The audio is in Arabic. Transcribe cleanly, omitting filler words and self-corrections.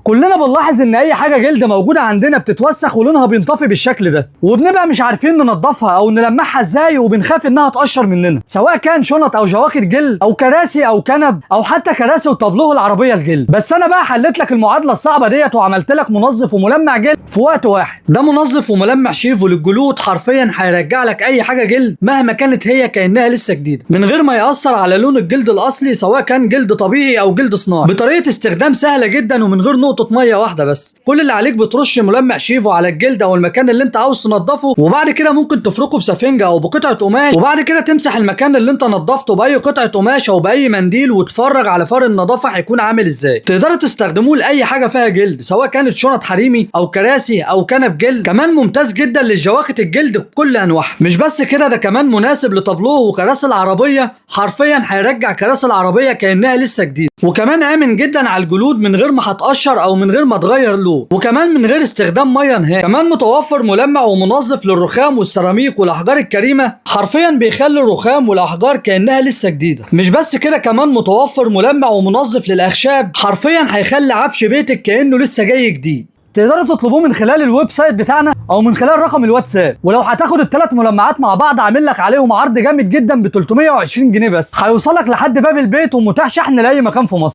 كلنا بنلاحظ ان اي حاجه جلد موجوده عندنا بتتوسخ ولونها بينطفي بالشكل ده، وبنبقى مش عارفين ننضفها او نلمعها ازاي، وبنخاف انها تقشر مننا، سواء كان شنط او جواكت جلد او كراسي او كنب او حتى كراسي وطابلوه العربيه الجلد. بس انا بقى حليت لك المعادله الصعبه ديت وعملت لك منظف وملمع جلد في وقت واحد. ده منظف وملمع شيفو للجلود، حرفيا هيرجع لك اي حاجه جلد مهما كانت هي كانها لسه جديده، من غير ما ياثر على لون الجلد الاصلي سواء كان جلد طبيعي او جلد صناعي، بطريقه استخدام سهله جدا ومن غير نقطه ميه واحده بس. كل اللي عليك بترش ملمع شيفو على الجلد او المكان اللي انت عاوز تنضفه، وبعد كده ممكن تفركه بسفنجه او بقطعه قماش، وبعد كده تمسح المكان اللي انت نضفته باي قطعه قماش او باي منديل، وتفرج على فار النظافه هيكون عامل ازاي. تقدروا تستخدموه لاي حاجه فيها جلد، سواء كانت شنط حريمي او كراسي او كنب جلد. كمان ممتاز جدا للجواكت الجلد بكل انواعها. مش بس كده، ده كمان مناسب لطابلوه وكراسي العربيه، حرفيا هيرجع كراسي العربيه كانها لسه جديده. وكمان امن جدا على الجلود من غير ما هتقشر او من غير ما تغير لون، وكمان من غير استخدام ميه نهائي. كمان متوفر ملمع ومنظف للرخام والسيراميك والاحجار الكريمه، حرفيا بيخلي الرخام والاحجار كانها لسه جديده. مش بس كده، كمان متوفر ملمع ومنظف للاخشاب، حرفيا هيخلي عفش بيتك كانه لسه جاي جديد. تقدروا تطلبوه من خلال الويب سايت بتاعنا او من خلال رقم الواتساب، ولو هتاخد الثلاث ملمعات مع بعض عامل لك عليهم عرض جامد جدا ب 320 جنيه بس، هيوصلك لحد باب البيت ومتاح شحن لاي مكان في مصر.